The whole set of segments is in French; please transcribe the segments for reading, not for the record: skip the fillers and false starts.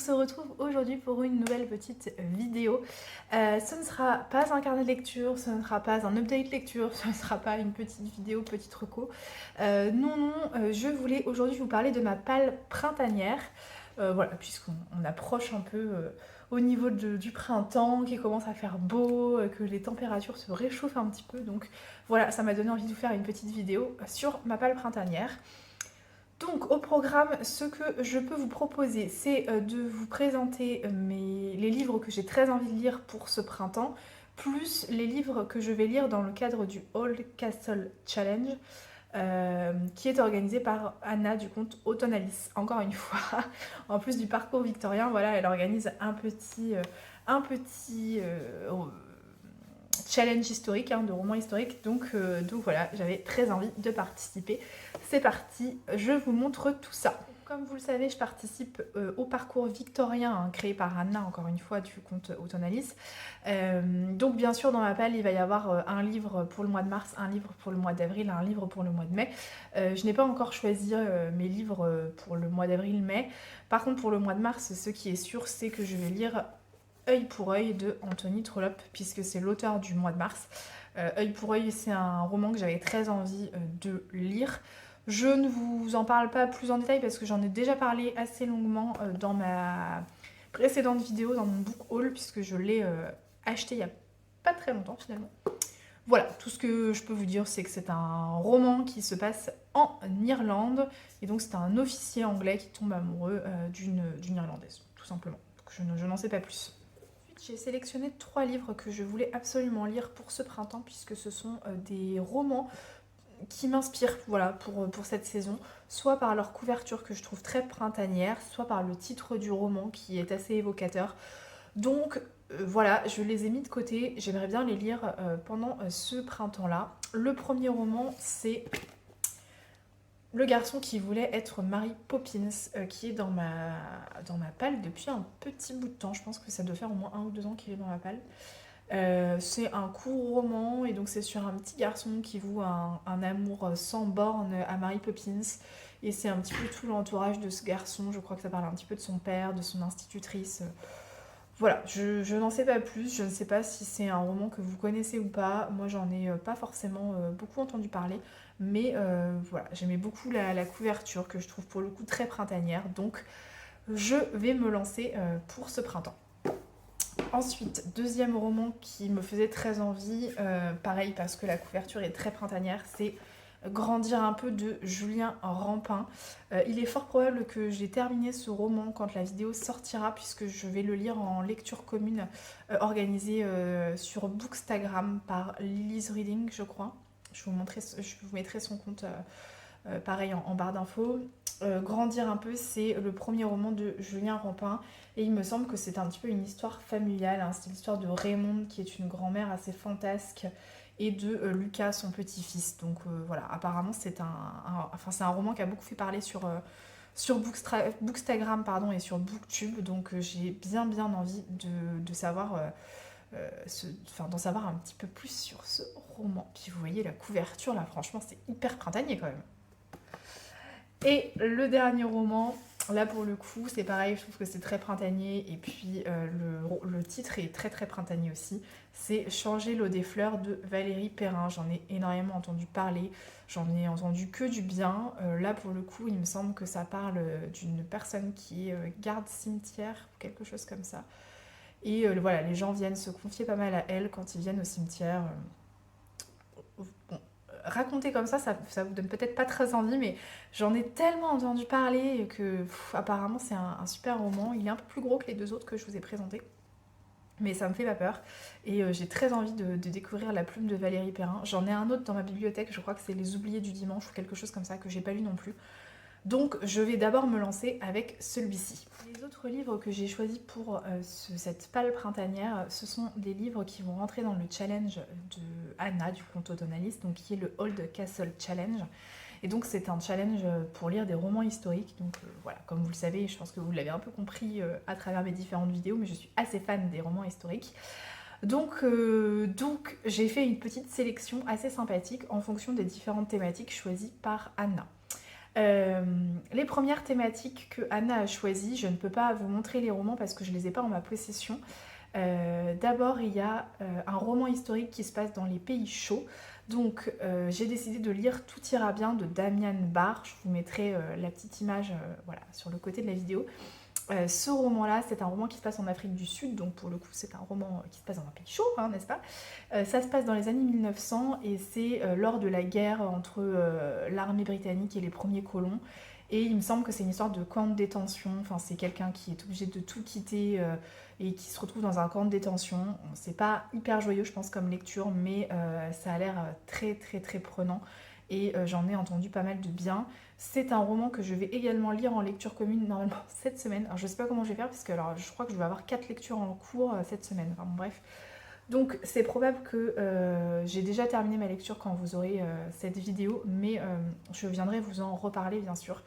se retrouve aujourd'hui pour une nouvelle petite vidéo. Ce ne sera pas un carnet de lecture, ce ne sera pas un update lecture, ce ne sera pas une petite vidéo, petite reco. Je voulais aujourd'hui vous parler de ma palle printanière. Voilà, puisqu'on approche un peu au niveau du printemps, qui commence à faire beau, que les températures se réchauffent un petit peu. Donc voilà, ça m'a donné envie de vous faire une petite vidéo sur ma palle printanière. Donc au programme, ce que je peux vous proposer, c'est de vous présenter les livres que j'ai très envie de lire pour ce printemps, plus les livres que je vais lire dans le cadre du Old Castle Challenge, qui est organisé par Anna du compte Autonalis. Encore une fois, en plus du parcours victorien, voilà, elle organise un petit challenge historique, de roman historique. Donc voilà, j'avais très envie de participer. C'est parti, je vous montre tout ça. Comme vous le savez, je participe au parcours victorien créé par Anna, encore une fois, du compte Autonalis. Donc bien sûr, dans ma palle, il va y avoir un livre pour le mois de mars, un livre pour le mois d'avril, un livre pour le mois de mai. Je n'ai pas encore choisi mes livres pour le mois d'avril-mai. Par contre, pour le mois de mars, ce qui est sûr, c'est que je vais lire Œil pour œil de Anthony Trollope, puisque c'est l'auteur du mois de mars. Œil pour œil, c'est un roman que j'avais très envie de lire. Je ne vous en parle pas plus en détail parce que j'en ai déjà parlé assez longuement dans ma précédente vidéo, dans mon book haul, puisque je l'ai acheté il n'y a pas très longtemps finalement. Voilà, tout ce que je peux vous dire, c'est que c'est un roman qui se passe en Irlande, et donc c'est un officier anglais qui tombe amoureux d'une Irlandaise, tout simplement. Donc je n'en sais pas plus. J'ai sélectionné 3 livres que je voulais absolument lire pour ce printemps, puisque ce sont des romans qui m'inspirent, voilà, pour cette saison, soit par leur couverture que je trouve très printanière, soit par le titre du roman qui est assez évocateur. Donc voilà, je les ai mis de côté, j'aimerais bien les lire pendant ce printemps-là. Le premier roman, c'est Le garçon qui voulait être Mary Poppins, qui est dans ma palle depuis un petit bout de temps. Je pense que ça doit faire au moins 1 ou 2 ans qu'il est dans ma palle. C'est un court roman, et donc c'est sur un petit garçon qui voue un amour sans borne à Mary Poppins. Et c'est un petit peu tout l'entourage de ce garçon. Je crois que ça parle un petit peu de son père, de son institutrice. Voilà, je n'en sais pas plus. Je ne sais pas si c'est un roman que vous connaissez ou pas. Moi, j'en ai pas forcément beaucoup entendu parler. Mais voilà, j'aimais beaucoup la couverture, que je trouve pour le coup très printanière. Donc, je vais me lancer pour ce printemps. Ensuite, deuxième roman qui me faisait très envie, pareil parce que la couverture est très printanière, c'est Grandir un peu de Julien Rampin. Il est fort probable que j'ai terminé ce roman quand la vidéo sortira, puisque je vais le lire en lecture commune organisée sur Bookstagram par Lily's Reading, je crois. Je vous mettrai son compte pareil en barre d'infos. Grandir un peu, c'est le premier roman de Julien Rampin, et il me semble que c'est un petit peu une histoire familiale, c'est l'histoire de Raymond, qui est une grand-mère assez fantasque, et de Lucas, son petit-fils. Donc voilà, apparemment c'est un roman qui a beaucoup fait parler sur Bookstagram et sur Booktube, donc j'ai bien envie de savoir d'en savoir un petit peu plus sur ce roman. Puis vous voyez la couverture là, franchement c'est hyper printanier quand même. Et le dernier roman, là pour le coup, c'est pareil, je trouve que c'est très printanier, et puis le titre est très printanier aussi. C'est Changer l'eau des fleurs de Valérie Perrin. J'en ai énormément entendu parler, j'en ai entendu que du bien. Là pour le coup, il me semble que ça parle d'une personne qui est garde cimetière, ou quelque chose comme ça. Et voilà, les gens viennent se confier pas mal à elle quand ils viennent au cimetière. Bon, raconter comme ça vous donne peut-être pas très envie, mais j'en ai tellement entendu parler que apparemment c'est un super roman. Il est un peu plus gros que les 2 autres que je vous ai présentés, mais ça me fait pas peur. Et j'ai très envie de découvrir La plume de Valérie Perrin. J'en ai un autre dans ma bibliothèque, je crois que c'est Les oubliés du dimanche ou quelque chose comme ça, que j'ai pas lu non plus. Donc je vais d'abord me lancer avec celui-ci. Les autres livres que j'ai choisis pour cette palle printanière, ce sont des livres qui vont rentrer dans le challenge de Anna du compte Autonalis, donc qui est le Old Castle Challenge. Et donc c'est un challenge pour lire des romans historiques. Donc voilà, comme vous le savez, je pense que vous l'avez un peu compris à travers mes différentes vidéos, mais je suis assez fan des romans historiques. Donc j'ai fait une petite sélection assez sympathique en fonction des différentes thématiques choisies par Anna. Les premières thématiques que Anna a choisies, je ne peux pas vous montrer les romans parce que je ne les ai pas en ma possession. D'abord, il y a un roman historique qui se passe dans les pays chauds. Donc, j'ai décidé de lire Tout ira bien de Damian Barr. Je vous mettrai la petite image voilà, sur le côté de la vidéo. Ce roman-là, c'est un roman qui se passe en Afrique du Sud, donc pour le coup, c'est un roman qui se passe dans un pays chaud, hein, n'est-ce pas? Ça se passe dans les années 1900 et c'est lors de la guerre entre l'armée britannique et les premiers colons. Et il me semble que c'est une histoire de camp de détention. Enfin, c'est quelqu'un qui est obligé de tout quitter et qui se retrouve dans un camp de détention. C'est pas hyper joyeux, je pense, comme lecture, mais ça a l'air très, très, très prenant. Et j'en ai entendu pas mal de bien. C'est un roman que je vais également lire en lecture commune normalement cette semaine. Alors je sais pas comment je vais faire parce que alors, je crois que je vais avoir 4 lectures en cours cette semaine. Enfin bon, bref. Donc c'est probable que j'ai déjà terminé ma lecture quand vous aurez cette vidéo, mais je viendrai vous en reparler bien sûr.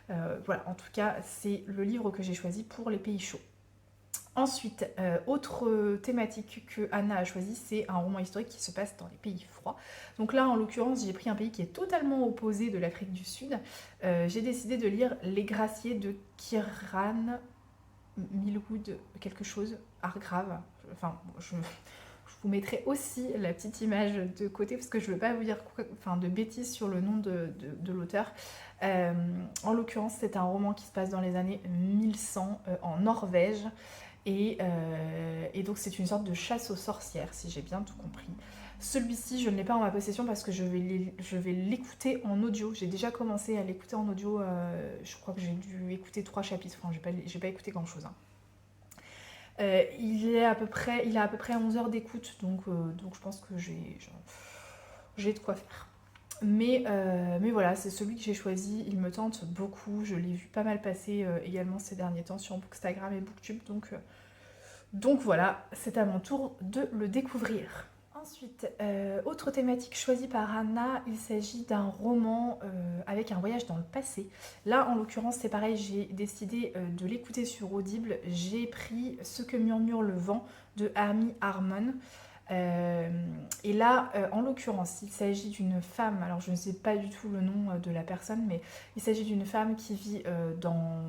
Voilà, en tout cas c'est le livre que j'ai choisi pour les pays chauds. Ensuite, autre thématique que Anna a choisi, c'est un roman historique qui se passe dans les pays froids. Donc là, en l'occurrence, j'ai pris un pays qui est totalement opposé de l'Afrique du Sud. J'ai décidé de lire Les Graciers de Kiran Millwood, quelque chose, Hargrave. Enfin, je vous mettrai aussi la petite image de côté parce que je ne veux pas vous dire de bêtises sur le nom de l'auteur. En l'occurrence, c'est un roman qui se passe dans les années 1100 en Norvège. Et donc c'est une sorte de chasse aux sorcières, si j'ai bien tout compris. Celui-ci, je ne l'ai pas en ma possession parce que je vais l'écouter en audio. J'ai déjà commencé à l'écouter en audio. Je crois que j'ai dû écouter 3 chapitres. Enfin, j'ai pas écouté grand-chose. Hein. Il a à peu près 11 heures d'écoute, donc je pense que j'ai de quoi faire. Mais voilà, c'est celui que j'ai choisi, il me tente beaucoup, je l'ai vu pas mal passer également ces derniers temps sur Bookstagram et Booktube, donc voilà, c'est à mon tour de le découvrir. Ensuite, autre thématique choisie par Anna, il s'agit d'un roman avec un voyage dans le passé. Là, en l'occurrence, c'est pareil, j'ai décidé de l'écouter sur Audible, j'ai pris Ce que murmure le vent de Amy Harmon. Et là, en l'occurrence, il s'agit d'une femme, alors je ne sais pas du tout le nom de la personne, mais il s'agit d'une femme qui vit dans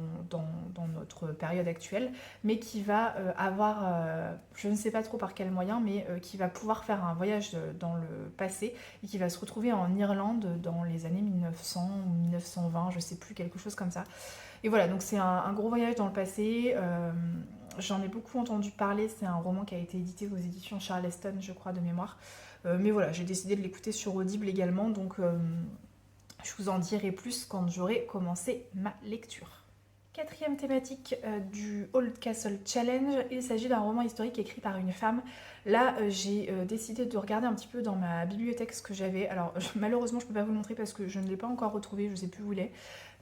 notre période actuelle, mais qui va avoir, je ne sais pas trop par quel moyen, mais qui va pouvoir faire un voyage dans le passé et qui va se retrouver en Irlande dans les années 1900 ou 1920, je ne sais plus, quelque chose comme ça. Et voilà, donc c'est un gros voyage dans le passé. J'en ai beaucoup entendu parler, c'est un roman qui a été édité aux éditions Charleston, je crois, de mémoire. Mais voilà, j'ai décidé de l'écouter sur Audible également, donc je vous en dirai plus quand j'aurai commencé ma lecture. Quatrième thématique du Old Castle Challenge, il s'agit d'un roman historique écrit par une femme. Là, j'ai décidé de regarder un petit peu dans ma bibliothèque ce que j'avais. Alors, malheureusement, je ne peux pas vous le montrer parce que je ne l'ai pas encore retrouvé, je ne sais plus où il est.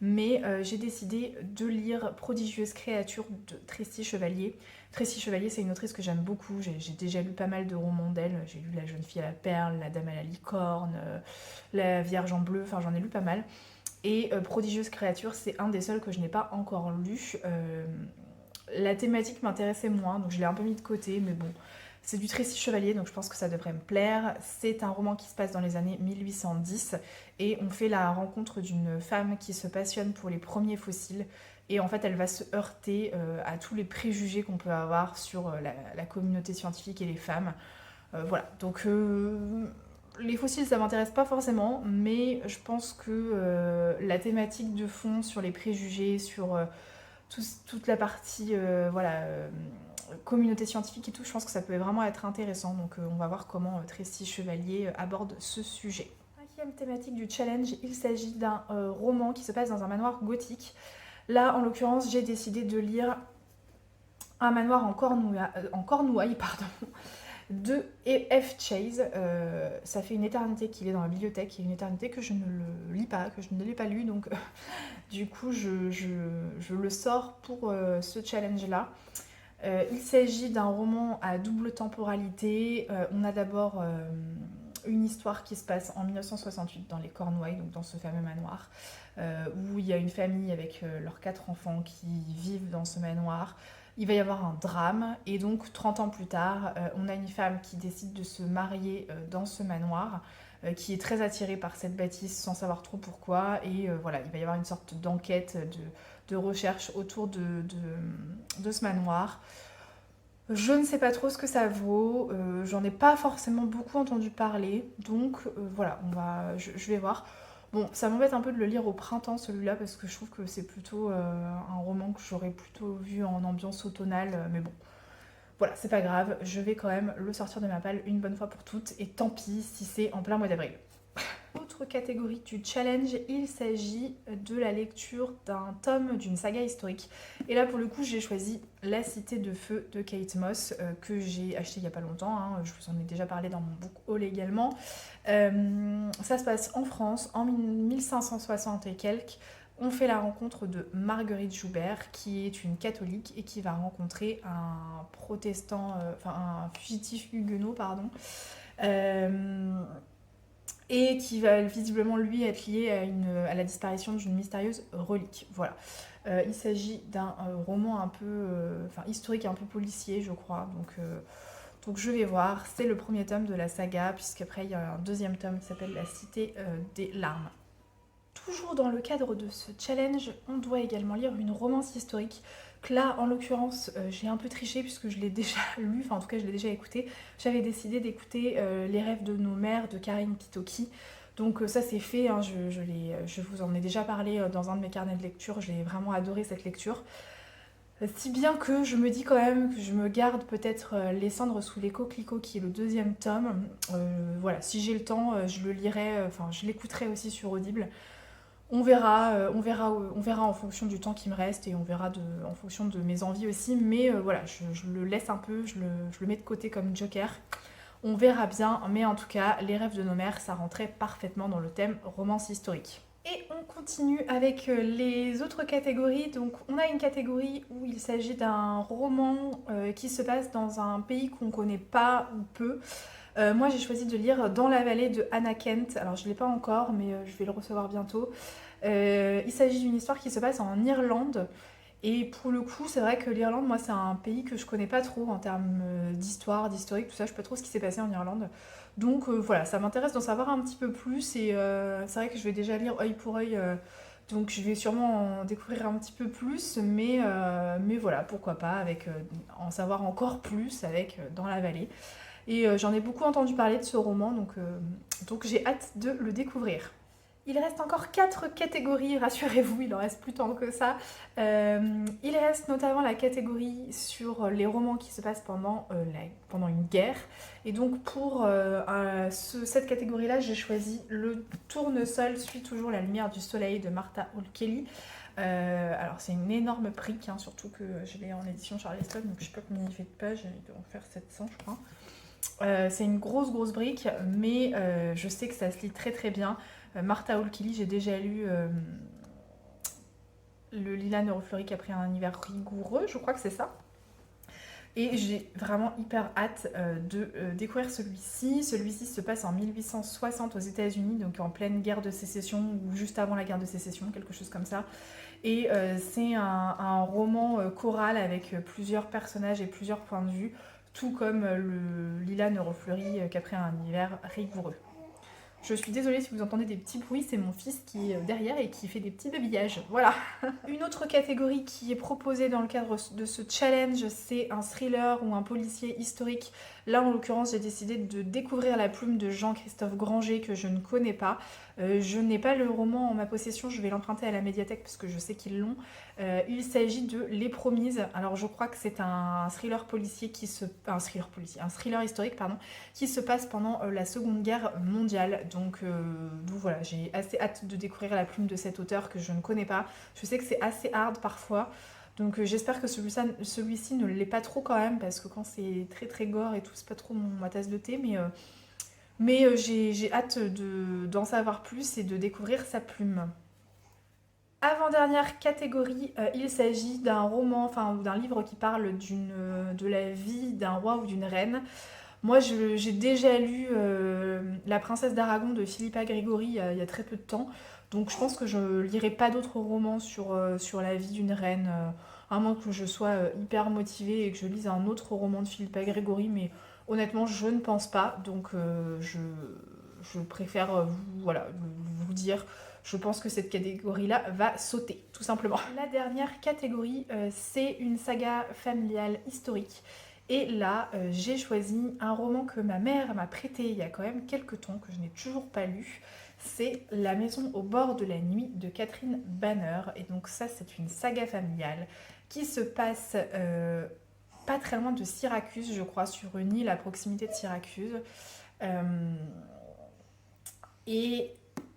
Mais j'ai décidé de lire Prodigieuse créature de Tracy Chevalier. Tracy Chevalier, c'est une autrice que j'aime beaucoup. J'ai déjà lu pas mal de romans d'elle. J'ai lu La jeune fille à la perle, La dame à la licorne, La Vierge en bleu, enfin j'en ai lu pas mal. Et Prodigieuse créature, c'est un des seuls que je n'ai pas encore lu. La thématique m'intéressait moins, donc je l'ai un peu mis de côté, mais bon. C'est du Tracy Chevalier, donc je pense que ça devrait me plaire. C'est un roman qui se passe dans les années 1810 et on fait la rencontre d'une femme qui se passionne pour les premiers fossiles. Et en fait, elle va se heurter à tous les préjugés qu'on peut avoir sur la communauté scientifique et les femmes. Voilà, donc les fossiles, ça m'intéresse pas forcément, mais je pense que la thématique de fond sur les préjugés, sur toute la partie communauté scientifique et tout, je pense que ça peut vraiment être intéressant. Donc on va voir comment Tracy Chevalier aborde ce sujet. Cinquième thématique du challenge, il s'agit d'un roman qui se passe dans un manoir gothique. Là, en l'occurrence, j'ai décidé de lire un manoir en Cornouailles, de F. Chase. Ça fait une éternité qu'il est dans la bibliothèque, et une éternité que je ne le lis pas, que je ne l'ai pas lu, donc du coup je le sors pour ce challenge-là. Il s'agit d'un roman à double temporalité. On a d'abord une histoire qui se passe en 1968 dans les Cornouailles, donc dans ce fameux manoir, où il y a une famille avec leurs 4 enfants qui vivent dans ce manoir. Il va y avoir un drame, et donc 30 ans plus tard, on a une femme qui décide de se marier dans ce manoir. qui est très attiré par cette bâtisse sans savoir trop pourquoi. Et voilà, il va y avoir une sorte d'enquête, de recherche autour de ce manoir. Je ne sais pas trop ce que ça vaut, j'en ai pas forcément beaucoup entendu parler, donc voilà, je vais voir. Bon, ça m'embête un peu de le lire au printemps celui-là parce que je trouve que c'est plutôt un roman que j'aurais plutôt vu en ambiance automnale, mais bon, voilà, c'est pas grave, je vais quand même le sortir de ma palle une bonne fois pour toutes, et tant pis si c'est en plein mois d'avril. Autre catégorie du challenge, il s'agit de la lecture d'un tome d'une saga historique. Et là pour le coup j'ai choisi La Cité de Feu de Kate Moss, que j'ai acheté il n'y a pas longtemps, hein. Je vous en ai déjà parlé dans mon book haul également. Ça se passe en France en 1560 et quelques. On fait la rencontre de Marguerite Joubert, qui est une catholique et qui va rencontrer un protestant, un fugitif huguenot, pardon, et qui va visiblement lui être lié à la disparition d'une mystérieuse relique. Voilà. Il s'agit d'un roman un peu historique, un peu policier, je crois. Donc je vais voir. C'est le premier tome de la saga, puisqu'après il y a un deuxième tome qui s'appelle La Cité des larmes. Toujours dans le cadre de ce challenge, on doit également lire une romance historique. Que là, en l'occurrence, j'ai un peu triché puisque je l'ai déjà lu, enfin en tout cas je l'ai déjà écouté. J'avais décidé d'écouter Les rêves de nos mères de Karine Pitoki. Donc ça c'est fait, hein, je vous en ai déjà parlé dans un de mes carnets de lecture, j'ai vraiment adoré cette lecture. Si bien que je me dis quand même que je me garde peut-être Les cendres sous les coquelicots qui est le deuxième tome. Voilà, si j'ai le temps, je le lirai, je l'écouterai aussi sur Audible. On verra en fonction du temps qui me reste et on verra en fonction de mes envies aussi. Mais voilà, je le laisse un peu, je le mets de côté comme joker. On verra bien, mais en tout cas, Les rêves de nos mères, ça rentrait parfaitement dans le thème romance historique. Et on continue avec les autres catégories. Donc on a une catégorie où il s'agit d'un roman qui se passe dans un pays qu'on connaît pas ou peu. Moi j'ai choisi de lire Dans la vallée de Anna Kent. Alors je ne l'ai pas encore, mais je vais le recevoir bientôt. Il s'agit d'une histoire qui se passe en Irlande. Et pour le coup, c'est vrai que l'Irlande, moi, c'est un pays que je connais pas trop en termes d'histoire, d'historique, tout ça. Je sais pas trop ce qui s'est passé en Irlande. Donc voilà, ça m'intéresse d'en savoir un petit peu plus. Et c'est vrai que je vais déjà lire œil pour œil. Donc je vais sûrement en découvrir un petit peu plus. Mais voilà, pourquoi pas, avec en savoir encore plus avec Dans la vallée. Et j'en ai beaucoup entendu parler de ce roman, donc j'ai hâte de le découvrir. Il reste encore 4 catégories, rassurez-vous, il en reste plus tant que ça. Il reste notamment la catégorie sur les romans qui se passent pendant une guerre. Et donc pour cette catégorie-là, j'ai choisi Le Tournesol suit toujours la lumière du soleil de Martha Hall Kelly. Alors c'est une énorme brique, hein, surtout que je l'ai en édition Charleston, donc je sais pas combien il fait de pages, il doit en faire 700 je crois. C'est une grosse brique, mais je sais que ça se lit très très bien. Martha Hall Kelly, j'ai déjà lu Le lilas ne refleurit qu'après un hiver rigoureux, je crois que c'est ça. Et j'ai vraiment hyper hâte de découvrir celui-ci. Celui-ci se passe en 1860 aux États-Unis, donc en pleine guerre de sécession ou juste avant la guerre de sécession, quelque chose comme ça. Et c'est un roman choral avec plusieurs personnages et plusieurs points de vue, tout comme Le lilas ne refleurit qu'après un hiver rigoureux. Je suis désolée si vous entendez des petits bruits, c'est mon fils qui est derrière et qui fait des petits babillages. Voilà. Une autre catégorie qui est proposée dans le cadre de ce challenge, c'est un thriller ou un policier historique. Là, en l'occurrence, j'ai décidé de découvrir La Plume de Jean-Christophe Granger, que je ne connais pas. Je n'ai pas le roman en ma possession, je vais l'emprunter à la médiathèque parce que je sais qu'ils l'ont. Il s'agit de Les Promises. Alors, je crois que c'est un thriller policier un thriller historique, pardon, qui se passe pendant la Seconde Guerre mondiale. Donc voilà, j'ai assez hâte de découvrir La Plume de cet auteur que je ne connais pas. Je sais que c'est assez hard parfois. Donc j'espère que celui-ci ne l'est pas trop quand même, parce que quand c'est très très gore et tout, c'est pas trop ma tasse de thé, mais j'ai hâte d'en savoir plus et de découvrir sa plume. Avant-dernière catégorie, il s'agit d'un roman, ou d'un livre qui parle de la vie d'un roi ou d'une reine. Moi, j'ai déjà lu La princesse d'Aragon de Philippa Gregori il y a très peu de temps. Donc je pense que je lirai pas d'autres romans sur la vie d'une reine, à moins que je sois hyper motivée et que je lise un autre roman de Philippa Gregori, mais honnêtement, je ne pense pas. Donc je préfère voilà, vous dire. Je pense que cette catégorie-là va sauter, tout simplement. La dernière catégorie, c'est une saga familiale historique. Et là, j'ai choisi un roman que ma mère m'a prêté il y a quand même quelques temps, que je n'ai toujours pas lu. C'est La maison au bord de la nuit de Catherine Banner. Et donc ça, c'est une saga familiale qui se passe pas très loin de Syracuse, je crois, sur une île à proximité de Syracuse. Et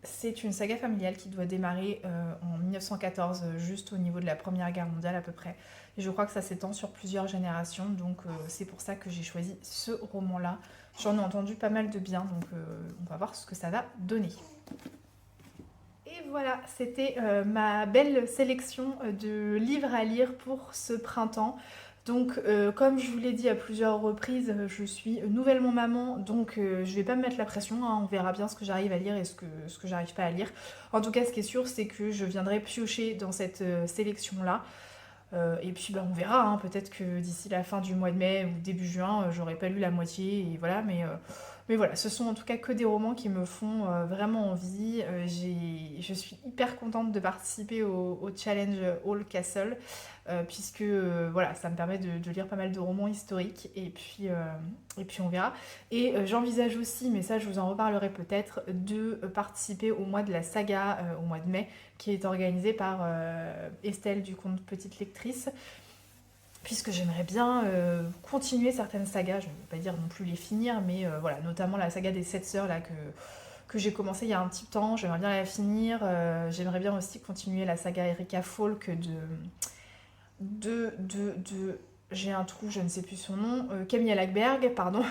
c'est une saga familiale qui doit démarrer en 1914, juste au niveau de la Première Guerre mondiale à peu près. Et je crois que ça s'étend sur plusieurs générations, donc c'est pour ça que j'ai choisi ce roman-là. J'en ai entendu pas mal de bien, donc on va voir ce que ça va donner. Et voilà, c'était ma belle sélection de livres à lire pour ce printemps. Donc comme je vous l'ai dit à plusieurs reprises, je suis nouvellement maman, donc je vais pas me mettre la pression, hein, on verra bien ce que j'arrive à lire et ce que j'arrive pas à lire. En tout cas, ce qui est sûr, c'est que je viendrai piocher dans cette sélection-là. Et puis on verra, hein, peut-être que d'ici la fin du mois de mai ou début juin, j'aurai pas lu la moitié, et voilà, mais voilà, ce sont en tout cas que des romans qui me font vraiment envie. Je suis hyper contente de participer au challenge All Castle, puisque voilà, ça me permet de lire pas mal de romans historiques, et puis on verra. Et j'envisage aussi, mais ça je vous en reparlerai peut-être, de participer au mois de la saga, au mois de mai, qui est organisé par Estelle du compte Petite Lectrice, puisque j'aimerais bien continuer certaines sagas, je ne vais pas dire non plus les finir, mais voilà, notamment la saga des 7 sœurs là, que j'ai commencé il y a un petit temps, j'aimerais bien la finir. J'aimerais bien aussi continuer la saga Erika Falk de j'ai un trou, je ne sais plus son nom, Camilla Lackberg, pardon.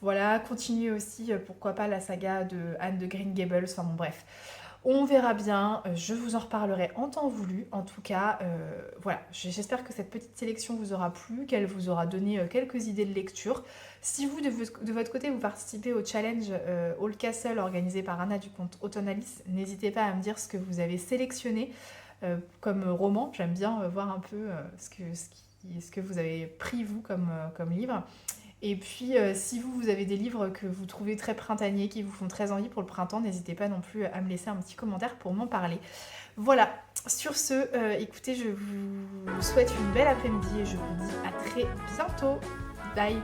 Voilà, continuer aussi, pourquoi pas, la saga de Anne de Green Gables, enfin bon bref. On verra bien, je vous en reparlerai en temps voulu. En tout cas, voilà, j'espère que cette petite sélection vous aura plu, qu'elle vous aura donné quelques idées de lecture. Si vous, de votre côté, vous participez au challenge All Castle organisé par Anna du compte Autonalis, n'hésitez pas à me dire ce que vous avez sélectionné comme roman. J'aime bien voir un peu ce que vous avez pris, vous, comme livre. Et puis, si vous avez des livres que vous trouvez très printaniers, qui vous font très envie pour le printemps, n'hésitez pas non plus à me laisser un petit commentaire pour m'en parler. Voilà, sur ce, écoutez, je vous souhaite une belle après-midi et je vous dis à très bientôt. Bye!